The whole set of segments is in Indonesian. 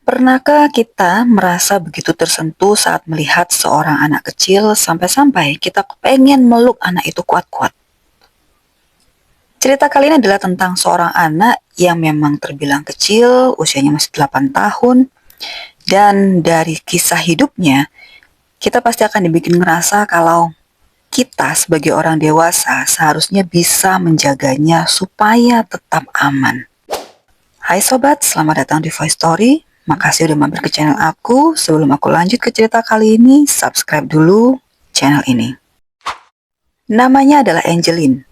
Pernahkah kita merasa begitu tersentuh saat melihat seorang anak kecil sampai-sampai kita pengen meluk anak itu kuat-kuat? Cerita kali ini adalah tentang seorang anak yang memang terbilang kecil, usianya masih 8 tahun, dan dari kisah hidupnya, kita pasti akan dibikin ngerasa kalau kita sebagai orang dewasa seharusnya bisa menjaganya supaya tetap aman. Hai sobat, selamat datang di Voice Story. Makasih udah mampir ke channel aku. Sebelum aku lanjut ke cerita kali ini, subscribe dulu channel ini. Namanya adalah Angeline.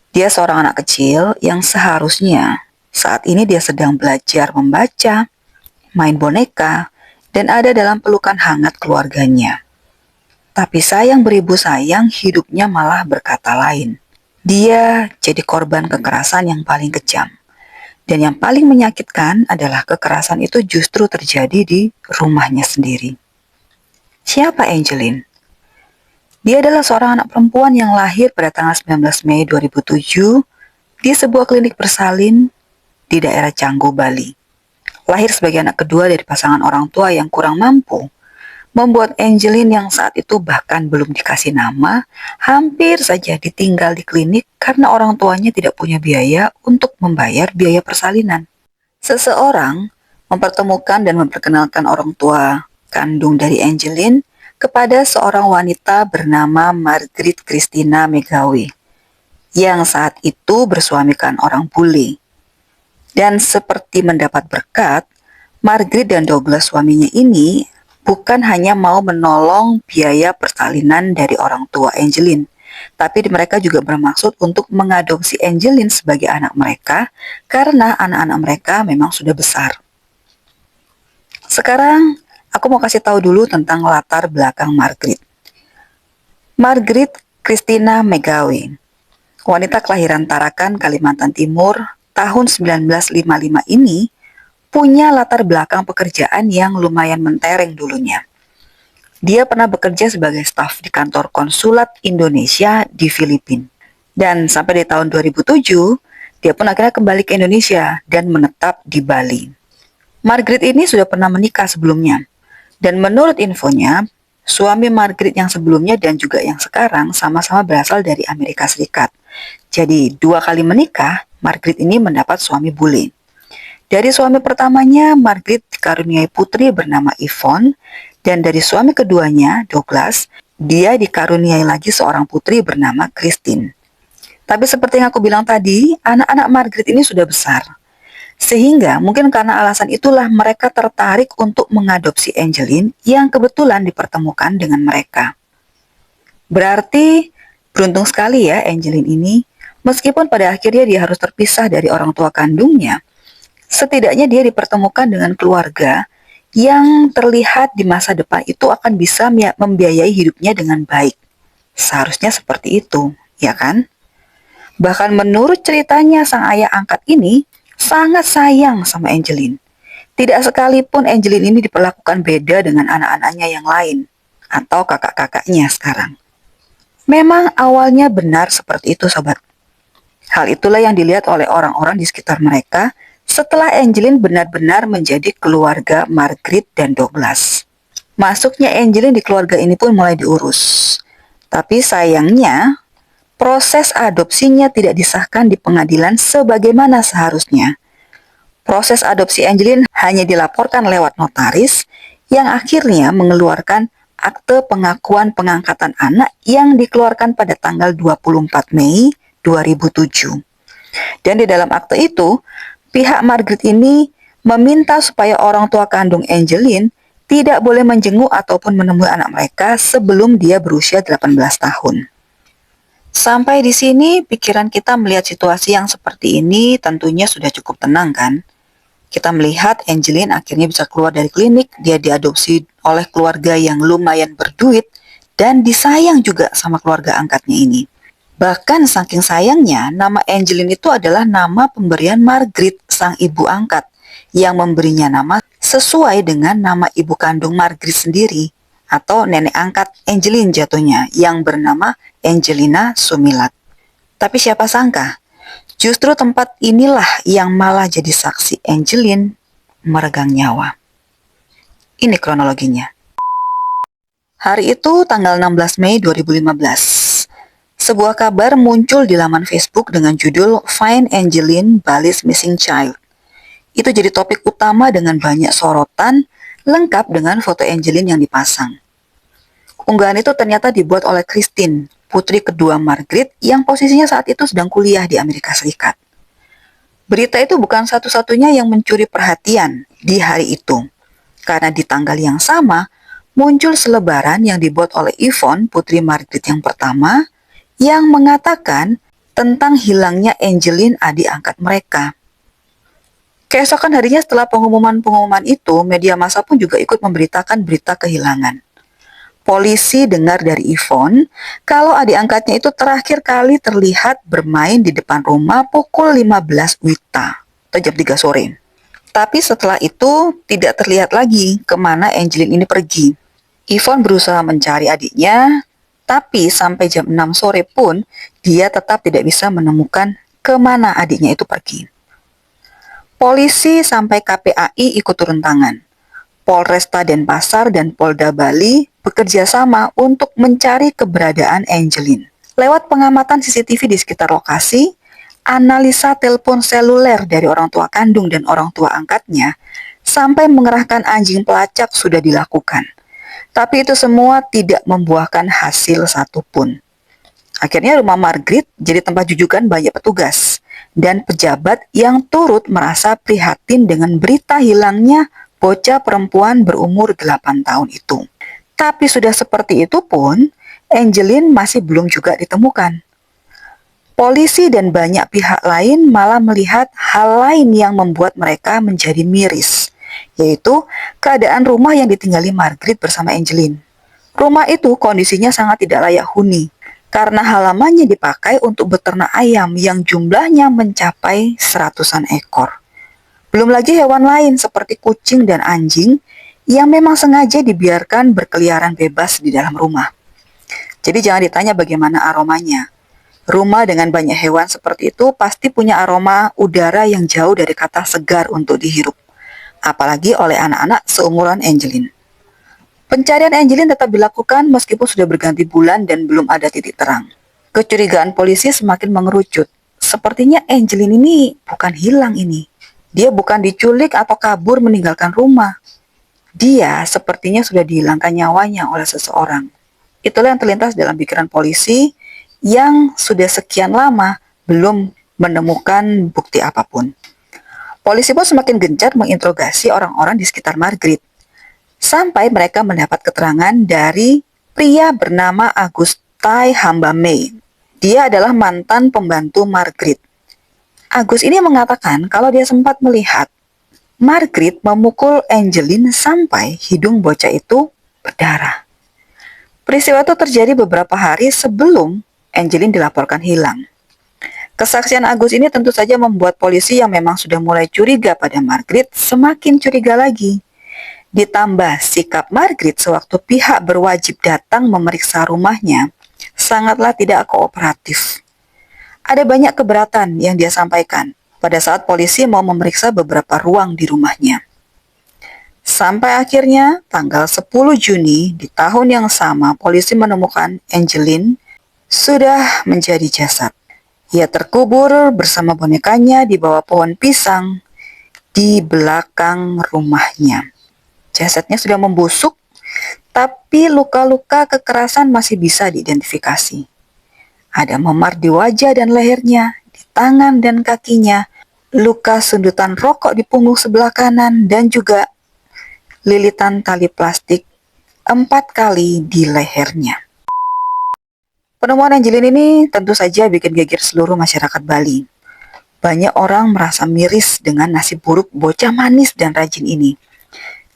Dia seorang anak kecil yang seharusnya saat ini dia sedang belajar membaca, main boneka, dan ada dalam pelukan hangat keluarganya. Tapi sayang beribu sayang, hidupnya malah berkata lain. Dia jadi korban kekerasan yang paling kejam. Dan yang paling menyakitkan adalah kekerasan itu justru terjadi di rumahnya sendiri. Siapa Angeline? Dia adalah seorang anak perempuan yang lahir pada tanggal 19 Mei 2007 di sebuah klinik bersalin di daerah Canggu, Bali. Lahir sebagai anak kedua dari pasangan orang tua yang kurang mampu, membuat Angeline yang saat itu bahkan belum dikasih nama, hampir saja ditinggal di klinik karena orang tuanya tidak punya biaya untuk membayar biaya persalinan. Seseorang mempertemukan dan memperkenalkan orang tua kandung dari Angeline kepada seorang wanita bernama Margaret Christina Megawe, yang saat itu bersuamikan orang bule. Dan seperti mendapat berkat, Margaret dan Douglas suaminya ini bukan hanya mau menolong biaya persalinan dari orang tua Angeline, tapi mereka juga bermaksud untuk mengadopsi Angeline sebagai anak mereka karena anak-anak mereka memang sudah besar. Sekarang, aku mau kasih tahu dulu tentang latar belakang Margaret. Margaret Christina Megawe, wanita kelahiran Tarakan, Kalimantan Timur, tahun 1955 ini, punya latar belakang pekerjaan yang lumayan mentereng dulunya. Dia pernah bekerja sebagai staf di kantor konsulat Indonesia di Filipina. Dan sampai di tahun 2007, dia pun akhirnya kembali ke Indonesia dan menetap di Bali. Margaret ini sudah pernah menikah sebelumnya. Dan menurut infonya, suami Margaret yang sebelumnya dan juga yang sekarang sama-sama berasal dari Amerika Serikat. Jadi 2 kali menikah, Margaret ini mendapat suami bule. Dari suami pertamanya, Margaret dikaruniai putri bernama Yvonne, dan dari suami keduanya, Douglas, dia dikaruniai lagi seorang putri bernama Christine. Tapi seperti yang aku bilang tadi, anak-anak Margaret ini sudah besar. Sehingga mungkin karena alasan itulah mereka tertarik untuk mengadopsi Angeline yang kebetulan dipertemukan dengan mereka. Berarti beruntung sekali ya Angeline ini, meskipun pada akhirnya dia harus terpisah dari orang tua kandungnya, setidaknya dia dipertemukan dengan keluarga yang terlihat di masa depan itu akan bisa membiayai hidupnya dengan baik. Seharusnya seperti itu, ya kan? Bahkan menurut ceritanya sang ayah angkat ini sangat sayang sama Angeline. Tidak sekalipun Angeline ini diperlakukan beda dengan anak-anaknya yang lain atau kakak-kakaknya sekarang. Memang awalnya benar seperti itu sobat. Hal itulah yang dilihat oleh orang-orang di sekitar mereka setelah Angeline benar-benar menjadi keluarga Margaret dan Douglas. Masuknya Angeline di keluarga ini pun mulai diurus. Tapi sayangnya, proses adopsinya tidak disahkan di pengadilan sebagaimana seharusnya. Proses adopsi Angeline hanya dilaporkan lewat notaris yang akhirnya mengeluarkan akte pengakuan pengangkatan anak yang dikeluarkan pada tanggal 24 Mei 2007. Dan di dalam akte itu, pihak Margaret ini meminta supaya orang tua kandung Angeline tidak boleh menjenguk ataupun menemui anak mereka sebelum dia berusia 18 tahun. Sampai di sini pikiran kita melihat situasi yang seperti ini tentunya sudah cukup tenang kan? Kita melihat Angeline akhirnya bisa keluar dari klinik, dia diadopsi oleh keluarga yang lumayan berduit dan disayang juga sama keluarga angkatnya ini. Bahkan saking sayangnya, nama Angeline itu adalah nama pemberian Margaret, sang ibu angkat, yang memberinya nama sesuai dengan nama ibu kandung Margaret sendiri, atau nenek angkat Angeline jatuhnya, yang bernama Angelina Sumilat. Tapi siapa sangka, justru tempat inilah yang malah jadi saksi Angeline meregang nyawa. Ini kronologinya. Hari itu tanggal 16 Mei 2015, sebuah kabar muncul di laman Facebook dengan judul Find Angeline Bali's Missing Child. Itu jadi topik utama dengan banyak sorotan, lengkap dengan foto Angeline yang dipasang. Unggahan itu ternyata dibuat oleh Christine, putri kedua Margaret yang posisinya saat itu sedang kuliah di Amerika Serikat. Berita itu bukan satu-satunya yang mencuri perhatian di hari itu, karena di tanggal yang sama, muncul selebaran yang dibuat oleh Yvonne, putri Margaret yang pertama, yang mengatakan tentang hilangnya Angeline, adik angkat mereka. Keesokan harinya setelah pengumuman itu, media massa pun juga ikut memberitakan berita kehilangan. Polisi dengar dari Yvonne kalau adik angkatnya itu terakhir kali terlihat bermain di depan rumah pukul 15 WITA atau jam 3 sore. Tapi setelah itu tidak terlihat lagi kemana Angeline ini pergi. Yvonne berusaha mencari adiknya, tapi sampai jam 6 sore pun dia tetap tidak bisa menemukan kemana adiknya itu pergi. Polisi sampai KPAI ikut turun tangan. Polresta Denpasar dan Polda Bali bekerja sama untuk mencari keberadaan Angeline. Lewat pengamatan CCTV di sekitar lokasi, analisa telepon seluler dari orang tua kandung dan orang tua angkatnya, sampai mengerahkan anjing pelacak sudah dilakukan. Tapi itu semua tidak membuahkan hasil satupun. Akhirnya rumah Margaret jadi tempat jujukan banyak petugas dan pejabat yang turut merasa prihatin dengan berita hilangnya bocah perempuan berumur 8 tahun itu. Tapi sudah seperti itu pun, Angeline masih belum juga ditemukan. Polisi dan banyak pihak lain malah melihat hal lain yang membuat mereka menjadi miris, yaitu keadaan rumah yang ditinggali Margaret bersama Angeline. Rumah itu kondisinya sangat tidak layak huni, karena halamannya dipakai untuk beternak ayam yang jumlahnya mencapai 100-an ekor. Belum lagi hewan lain seperti kucing dan anjing yang memang sengaja dibiarkan berkeliaran bebas di dalam rumah. Jadi jangan ditanya bagaimana aromanya. Rumah dengan banyak hewan seperti itu pasti punya aroma udara yang jauh dari kata segar untuk dihirup. Apalagi oleh anak-anak seumuran Angeline. Pencarian Angeline tetap dilakukan meskipun sudah berganti bulan dan belum ada titik terang. Kecurigaan polisi semakin mengerucut. Sepertinya Angeline ini bukan hilang ini. Dia bukan diculik atau kabur meninggalkan rumah. Dia sepertinya sudah dihilangkan nyawanya oleh seseorang. Itulah yang terlintas dalam pikiran polisi yang sudah sekian lama belum menemukan bukti apapun. Polisi pun semakin gencar menginterogasi orang-orang di sekitar Margaret, sampai mereka mendapat keterangan dari pria bernama Agustai Hambame. Dia adalah mantan pembantu Margaret. Agus ini mengatakan kalau dia sempat melihat Margaret memukul Angeline sampai hidung bocah itu berdarah. Peristiwa itu terjadi beberapa hari sebelum Angeline dilaporkan hilang. Kesaksian Agus ini tentu saja membuat polisi yang memang sudah mulai curiga pada Margaret semakin curiga lagi. Ditambah sikap Margaret sewaktu pihak berwajib datang memeriksa rumahnya sangatlah tidak kooperatif. Ada banyak keberatan yang dia sampaikan pada saat polisi mau memeriksa beberapa ruang di rumahnya. Sampai akhirnya tanggal 10 Juni di tahun yang sama polisi menemukan Angeline sudah menjadi jasad. Ia terkubur bersama bonekanya di bawah pohon pisang di belakang rumahnya. Jasadnya sudah membusuk, tapi luka-luka kekerasan masih bisa diidentifikasi. Ada memar di wajah dan lehernya, di tangan dan kakinya, luka sundutan rokok di punggung sebelah kanan, dan juga lilitan tali plastik 4 kali di lehernya. Penemuan Angeline ini tentu saja bikin geger seluruh masyarakat Bali. Banyak orang merasa miris dengan nasib buruk bocah manis dan rajin ini.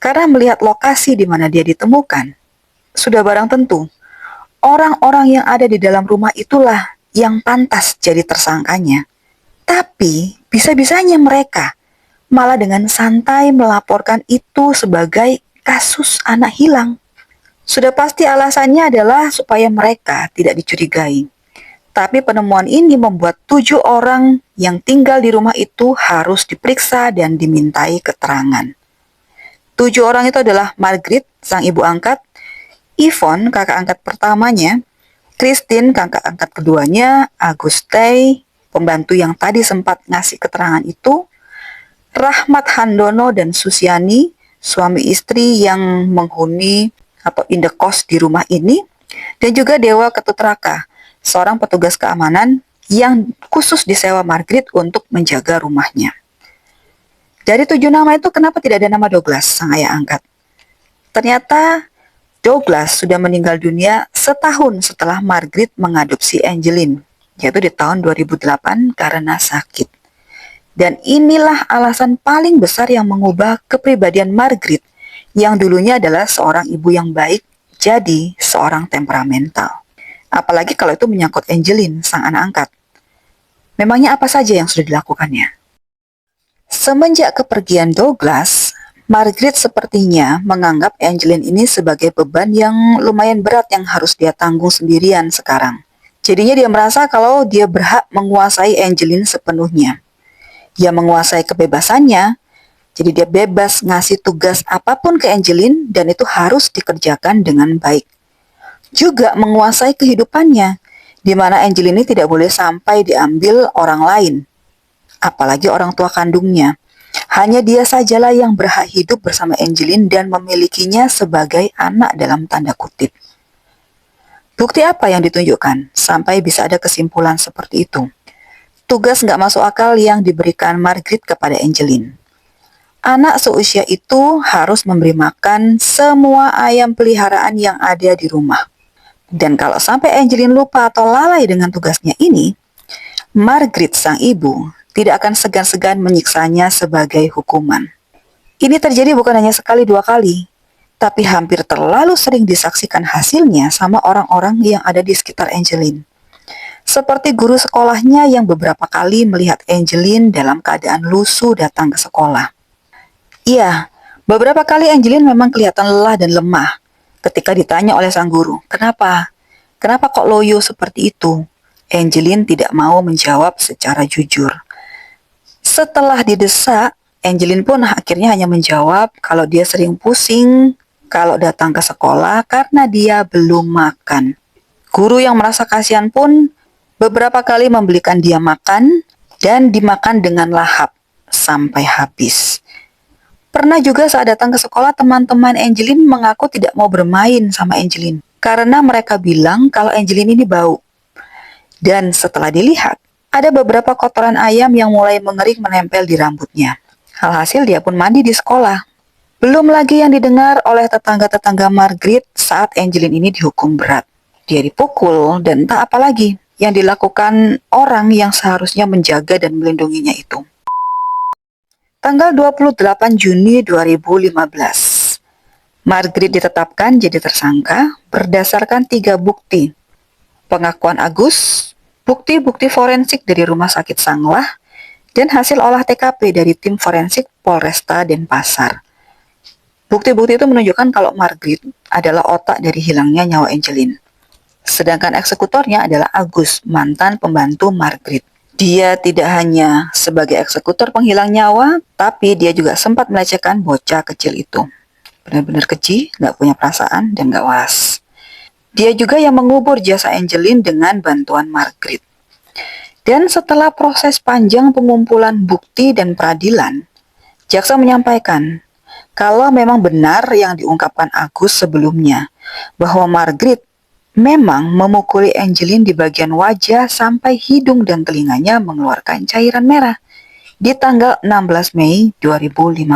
Karena melihat lokasi di mana dia ditemukan, sudah barang tentu orang-orang yang ada di dalam rumah itulah yang pantas jadi tersangkanya. Tapi bisa-bisanya mereka malah dengan santai melaporkan itu sebagai kasus anak hilang. Sudah pasti alasannya adalah supaya mereka tidak dicurigai. Tapi penemuan ini membuat 7 orang yang tinggal di rumah itu harus diperiksa dan dimintai keterangan. 7 7 orang itu adalah Margaret, sang ibu angkat, Yvonne, kakak angkat pertamanya, Christine, kakak angkat keduanya, Aguste, pembantu yang tadi sempat ngasih keterangan itu, Rahmat Handono dan Susiani, suami istri yang menghuni atau indekos di rumah ini, dan juga Dewa Ketut Raka, seorang petugas keamanan yang khusus disewa Margaret untuk menjaga rumahnya. Dari 7 nama itu kenapa tidak ada nama Douglas, sang ayah angkat? Ternyata Douglas sudah meninggal dunia setahun setelah Margaret mengadopsi Angeline, yaitu di tahun 2008 karena sakit. Dan inilah alasan paling besar yang mengubah kepribadian Margaret, yang dulunya adalah seorang ibu yang baik, jadi seorang temperamental. Apalagi kalau itu menyangkut Angeline, sang anak angkat. Memangnya apa saja yang sudah dilakukannya? Semenjak kepergian Douglas, Margaret sepertinya menganggap Angeline ini sebagai beban yang lumayan berat yang harus dia tanggung sendirian sekarang. Jadinya dia merasa kalau dia berhak menguasai Angeline sepenuhnya. Dia menguasai kebebasannya, jadi dia bebas ngasih tugas apapun ke Angeline dan itu harus dikerjakan dengan baik. Juga menguasai kehidupannya, di mana Angeline ini tidak boleh sampai diambil orang lain, apalagi orang tua kandungnya. Hanya dia sajalah yang berhak hidup bersama Angeline dan memilikinya sebagai anak dalam tanda kutip. Bukti apa yang ditunjukkan sampai bisa ada kesimpulan seperti itu? Tugas nggak masuk akal yang diberikan Margaret kepada Angeline. Anak seusia itu harus memberi makan semua ayam peliharaan yang ada di rumah. Dan kalau sampai Angeline lupa atau lalai dengan tugasnya ini, Margaret sang ibu tidak akan segan-segan menyiksanya sebagai hukuman. Ini terjadi bukan hanya sekali dua kali, tapi hampir terlalu sering disaksikan hasilnya sama orang-orang yang ada di sekitar Angeline. Seperti guru sekolahnya yang beberapa kali melihat Angeline dalam keadaan lusuh datang ke sekolah. Iya, beberapa kali Angeline memang kelihatan lelah dan lemah ketika ditanya oleh sang guru, "Kenapa? Kenapa kok loyo seperti itu?" Angeline tidak mau menjawab secara jujur. Setelah didesak, Angeline pun akhirnya hanya menjawab kalau dia sering pusing kalau datang ke sekolah karena dia belum makan. Guru yang merasa kasihan pun beberapa kali membelikan dia makan dan dimakan dengan lahap sampai habis. Pernah juga saat datang ke sekolah, teman-teman Angeline mengaku tidak mau bermain sama Angeline karena mereka bilang kalau Angeline ini bau. Dan setelah dilihat, ada beberapa kotoran ayam yang mulai mengering menempel di rambutnya. Alhasil dia pun mandi di sekolah. Belum lagi yang didengar oleh tetangga-tetangga Margaret saat Angeline ini dihukum berat. Dia dipukul dan tak apa lagi yang dilakukan orang yang seharusnya menjaga dan melindunginya itu. Tanggal 28 Juni 2015, Margaret ditetapkan jadi tersangka berdasarkan 3 bukti. Pengakuan Agus, bukti-bukti forensik dari Rumah Sakit Sanglah, dan hasil olah TKP dari tim forensik Polresta Denpasar. Bukti-bukti itu menunjukkan kalau Margaret adalah otak dari hilangnya nyawa Angeline. Sedangkan eksekutornya adalah Agus, mantan pembantu Margaret. Dia tidak hanya sebagai eksekutor penghilang nyawa, tapi dia juga sempat melecehkan bocah kecil itu. Benar-benar keji, nggak punya perasaan, dan nggak waras. Dia juga yang mengubur jasa Angeline dengan bantuan Margaret. Dan setelah proses panjang pengumpulan bukti dan peradilan, jaksa menyampaikan kalau memang benar yang diungkapkan Agus sebelumnya, bahwa Margaret memang memukuli Angeline di bagian wajah sampai hidung dan telinganya mengeluarkan cairan merah di tanggal 16 Mei 2015,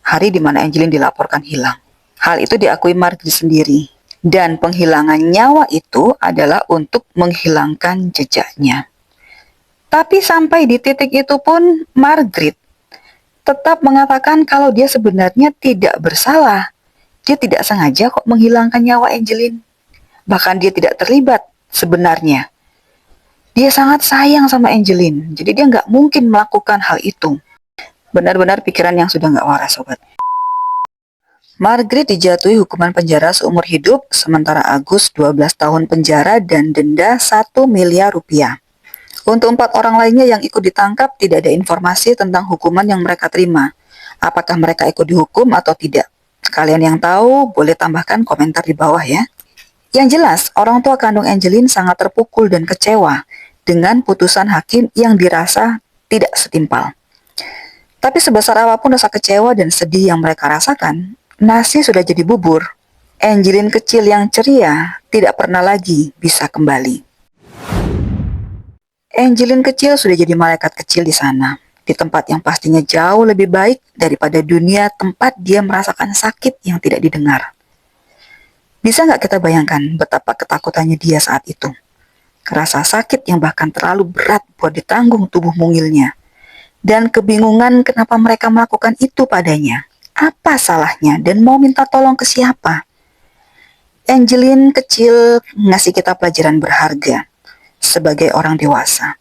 hari di mana Angeline dilaporkan hilang. Hal itu diakui Margaret sendiri, dan penghilangan nyawa itu adalah untuk menghilangkan jejaknya. Tapi sampai di titik itu pun Margaret tetap mengatakan kalau dia sebenarnya tidak bersalah. Dia tidak sengaja kok menghilangkan nyawa Angeline. Bahkan dia tidak terlibat sebenarnya. Dia sangat sayang sama Angeline, jadi dia nggak mungkin melakukan hal itu. Benar-benar pikiran yang sudah nggak waras, sobat. Margaret dijatuhi hukuman penjara seumur hidup, sementara Agus 12 tahun penjara dan denda 1 miliar rupiah. Untuk 4 orang lainnya yang ikut ditangkap, tidak ada informasi tentang hukuman yang mereka terima. Apakah mereka ikut dihukum atau tidak? Kalian yang tahu boleh tambahkan komentar di bawah ya. Yang jelas, orang tua kandung Angeline sangat terpukul dan kecewa dengan putusan hakim yang dirasa tidak setimpal. Tapi sebesar apapun rasa kecewa dan sedih yang mereka rasakan, nasi sudah jadi bubur. Angeline kecil yang ceria tidak pernah lagi bisa kembali. Angeline kecil sudah jadi malaikat kecil di sana, di tempat yang pastinya jauh lebih baik daripada dunia tempat dia merasakan sakit yang tidak didengar. Bisa nggak kita bayangkan betapa ketakutannya dia saat itu? Kerasa sakit yang bahkan terlalu berat buat ditanggung tubuh mungilnya. Dan kebingungan kenapa mereka melakukan itu padanya. Apa salahnya dan mau minta tolong ke siapa? Angeline kecil ngasih kita pelajaran berharga sebagai orang dewasa.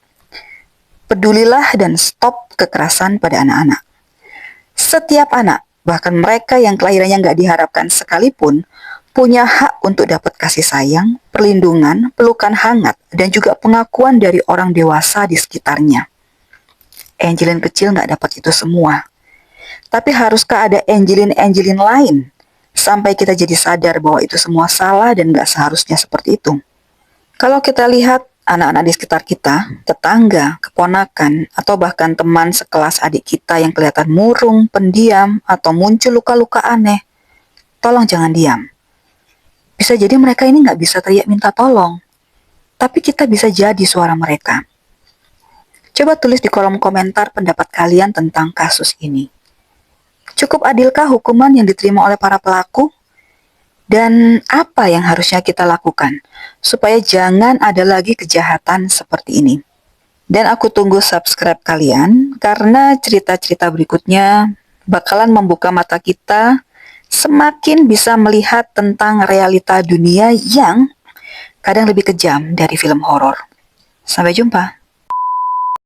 Pedulilah dan stop kekerasan pada anak-anak. Setiap anak, bahkan mereka yang kelahirannya nggak diharapkan sekalipun, punya hak untuk dapat kasih sayang, perlindungan, pelukan hangat, dan juga pengakuan dari orang dewasa di sekitarnya. Angeline kecil nggak dapat itu semua. Tapi haruskah ada Angeline lain sampai kita jadi sadar bahwa itu semua salah dan nggak seharusnya seperti itu? Kalau kita lihat anak-anak di sekitar kita, tetangga, keponakan, atau bahkan teman sekelas adik kita yang kelihatan murung, pendiam, atau muncul luka-luka aneh, tolong jangan diam. Bisa jadi mereka ini nggak bisa teriak minta tolong, tapi kita bisa jadi suara mereka. Coba tulis di kolom komentar pendapat kalian tentang kasus ini. Cukup adilkah hukuman yang diterima oleh para pelaku? Dan apa yang harusnya kita lakukan supaya jangan ada lagi kejahatan seperti ini? Dan aku tunggu subscribe kalian karena cerita-cerita berikutnya bakalan membuka mata kita semakin bisa melihat tentang realita dunia yang kadang lebih kejam dari film horor. Sampai jumpa.